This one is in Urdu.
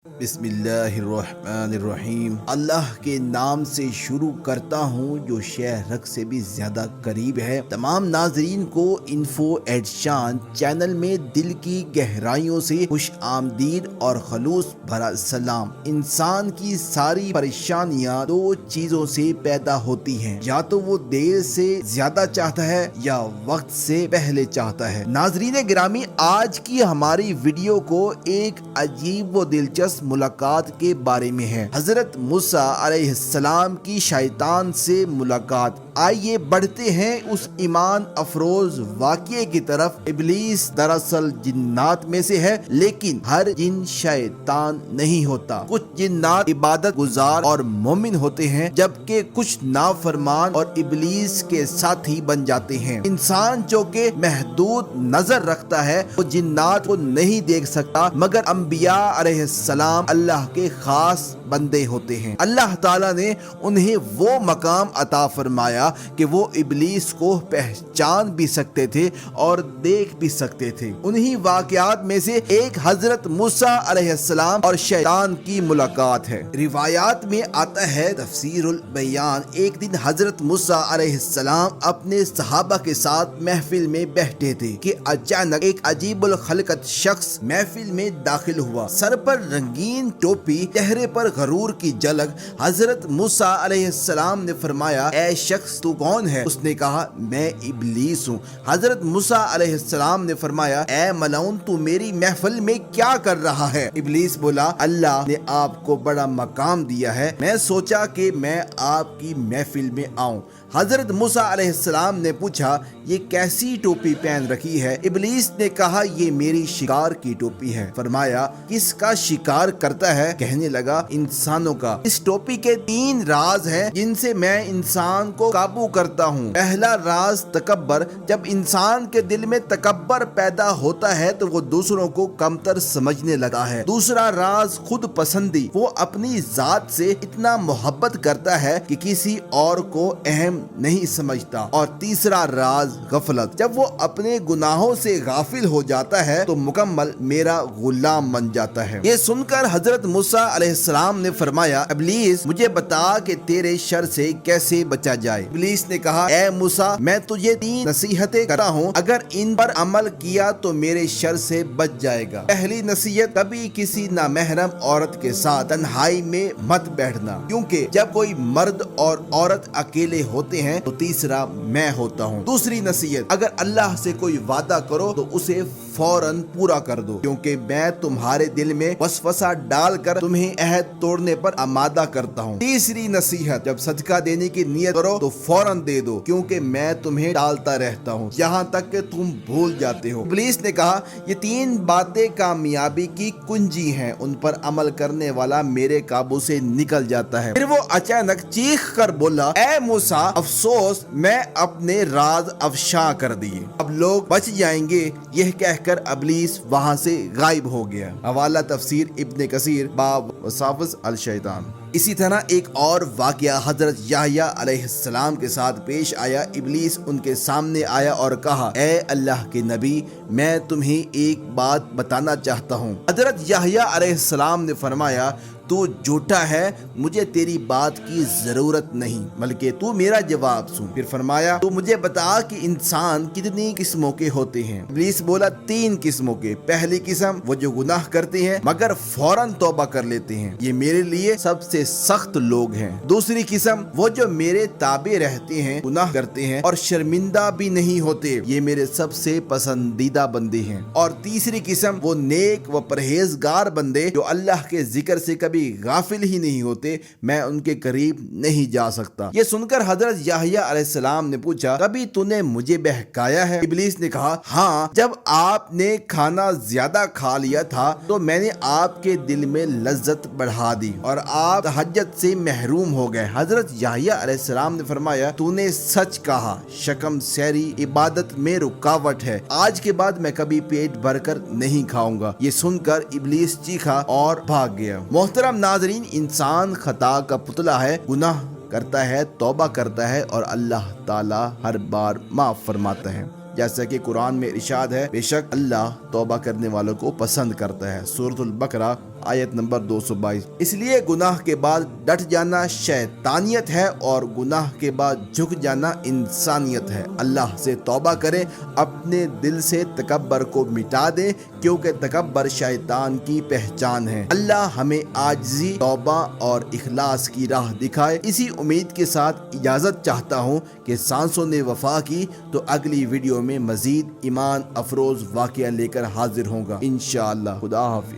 بسم اللہ الرحمن الرحیم۔ اللہ کے نام سے شروع کرتا ہوں جو شہ رگ سے بھی زیادہ قریب ہے۔ تمام ناظرین کو انفو ایٹ شان چینل میں دل کی گہرائیوں سے خوش آمدید اور خلوص بھرا سلام۔ انسان کی ساری پریشانیاں دو چیزوں سے پیدا ہوتی ہیں، یا تو وہ دیر سے زیادہ چاہتا ہے یا وقت سے پہلے چاہتا ہے۔ ناظرین گرامی، آج کی ہماری ویڈیو کو ایک عجیب و دلچسپ ملاقات کے بارے میں ہے۔ حضرت موسیٰ علیہ السلام کی شیطان سے ملاقات۔ آئیے بڑھتے ہیں اس ایمان افروز واقعے کی طرف۔ ابلیس دراصل جنات میں سے ہے، لیکن ہر جن شیطان نہیں ہوتا۔ کچھ جنات عبادت گزار اور مومن ہوتے ہیں، جبکہ کچھ نافرمان اور ابلیس کے ساتھی بن جاتے ہیں۔ انسان جو کہ محدود نظر رکھتا ہے وہ جنات کو نہیں دیکھ سکتا، مگر انبیاء علیہ السلام اللہ کے خاص بندے ہوتے ہیں۔ اللہ تعالیٰ نے انہیں وہ مقام عطا فرمایا کہ وہ ابلیس کو پہچان بھی سکتے تھے اور دیکھ بھی سکتے تھے۔ انہی واقعات میں سے ایک حضرت موسیٰ علیہ السلام اور شیطان کی ملاقات ہے۔ روایات میں آتا ہے، تفسیر البیان، ایک دن حضرت موسیٰ علیہ السلام اپنے صحابہ کے ساتھ محفل میں بیٹھے تھے کہ اچانک ایک عجیب الخلقت شخص محفل میں داخل ہوا۔ سر پر رنگین ٹوپی، چہرے پر غرور کی جھلک۔ حضرت موسیٰ علیہ السلام نے فرمایا، اے شخص تو کون ہے؟ اس نے کہا، میں ابلیس ہوں۔ حضرت موسیٰ علیہ السلام نے فرمایا، اے ملعون تو میری محفل میں کیا کر رہا ہے؟ ابلیس بولا، اللہ نے آپ کو بڑا مقام دیا ہے، میں سوچا کہ میں آپ کی محفل میں آؤں۔ حضرت موسیٰ علیہ السلام نے پوچھا، یہ کیسی ٹوپی پہن رکھی ہے؟ ابلیس نے کہا، یہ میری شکار کی ٹوپی ہے۔ فرمایا، کس کا شکار کرتا ہے؟ کہنے لگا، انسانوں کا۔ اس ٹوپی کے 3 راز ہیں جن سے میں انسان کو قابو کرتا ہوں۔ پہلا راز تکبر۔ جب انسان کے دل میں تکبر پیدا ہوتا ہے تو وہ دوسروں کو کمتر سمجھنے لگا ہے۔ دوسرا راز خود پسندی۔ وہ اپنی ذات سے اتنا محبت کرتا ہے کہ کسی اور کو اہم نہیں سمجھتا۔ اور تیسرا راز غفلت۔ جب وہ اپنے گناہوں سے غافل ہو جاتا ہے تو مکمل میرا غلام بن جاتا ہے۔ یہ سن کر حضرت موسیٰ علیہ السلام نے فرمایا، ابلیس مجھے بتا کہ تیرے شر سے کیسے بچا جائے؟ ابلیس نے کہا، اے موسیٰ میں تجھے 3 نصیحتیں کرتا ہوں، اگر ان پر عمل کیا تو میرے شر سے بچ جائے گا۔ پہلی نصیحت، کبھی کسی نامحرم عورت کے ساتھ تنہائی میں مت بیٹھنا، کیونکہ جب کوئی مرد اور عورت اکیلے ہوتے ہیں تو تیسرا میں ہوتا ہوں۔ دوسری نصیحت، اگر اللہ سے کوئی وعدہ کرو تو اسے فوراً پورا کر دو، کیونکہ میں تمہارے دل میں وسوسہ ڈال کر تمہیں عہد توڑنے پر آمادہ کرتا ہوں۔ تیسری نصیحت، جب صدقہ دینے کی نیت کرو تو فوراً دے دو، کیونکہ میں تمہیں ٹالتا رہتا ہوں یہاں تک کہ تم بھول جاتے ہو۔ ابلیس نے کہا، یہ 3 باتیں کامیابی کی کنجی ہیں، ان پر عمل کرنے والا میرے قابو سے نکل جاتا ہے۔ پھر وہ اچانک چیخ کر بولا، اے موسیٰ افسوس، میں اپنے راز افشاں کر دیے، اب لوگ بچ جائیں گے۔ یہ کہہ کر ابلیس وہاں سے غائب ہو گیا۔ حوالہ تفسیر ابن کثیر، باب وساوس الشیطان۔ اسی طرح ایک اور واقعہ حضرت یحییٰ علیہ السلام کے ساتھ پیش آیا۔ ابلیس ان کے سامنے آیا اور کہا، اے اللہ کے نبی، میں تمہیں ایک بات بتانا چاہتا ہوں۔ حضرت یحییٰ علیہ السلام نے فرمایا، تو جھوٹا ہے، مجھے تیری بات کی ضرورت نہیں، بلکہ تو میرا جواب سن۔ پھر فرمایا، تو مجھے بتا کہ انسان کتنی قسموں کے ہوتے ہیں؟ ابلیس بولا، 3 قسموں کے۔ پہلی قسم، وہ جو گناہ کرتے ہیں مگر فوراً توبہ کر لیتے ہیں، یہ میرے لیے سب سے سخت لوگ ہیں۔ دوسری قسم، وہ جو میرے تابع رہتے ہیں، گناہ کرتے ہیں اور شرمندہ بھی نہیں ہوتے، یہ میرے سب سے پسندیدہ بندے ہیں۔ اور تیسری قسم، وہ نیک و پرہیزگار بندے جو اللہ کے ذکر سے کبھی غافل ہی نہیں ہوتے، میں ان کے قریب نہیں جا سکتا۔ یہ سن کر حضرت یحییٰ علیہ السلام نے پوچھا، کبھی تو نے مجھے بہکایا ہے؟ ابلیس نے کہا، ہاں، جب آپ نے کھانا زیادہ کھا لیا تھا تو میں نے آپ کے دل میں لذت بڑھا دی اور آپ تہجد سے محروم ہو گئے۔ حضرت یحییٰ علیہ السلام نے فرمایا، تو نے سچ کہا، شکم سیری عبادت میں رکاوٹ ہے، آج کے بعد میں کبھی پیٹ بھر کر نہیں کھاؤں گا۔ یہ سن کر ابلیس چیخا اور بھاگ گیا۔ محترم ناظرین، انسان خطا کا پتلا ہے، گناہ کرتا ہے، توبہ کرتا ہے اور اللہ تعالی ہر بار معاف فرماتا ہے۔ جیسا کہ قرآن میں ارشاد ہے، بے شک اللہ توبہ کرنے والوں کو پسند کرتا ہے۔ سورۃ البقرہ آیت نمبر 222۔ اس لیے گناہ کے بعد ڈٹ جانا شیطانیت ہے اور گناہ کے بعد جھک جانا انسانیت ہے۔ اللہ سے توبہ کریں، اپنے دل سے تکبر کو مٹا دیں، کیونکہ تکبر شیطان کی پہچان ہے۔ اللہ ہمیں عاجزی، توبہ اور اخلاص کی راہ دکھائے۔ اسی امید کے ساتھ اجازت چاہتا ہوں کہ سانسوں نے وفا کی تو اگلی ویڈیو میں مزید ایمان افروز واقعہ لے کر حاضر ہوں گا انشاءاللہ۔ خدا حافظ۔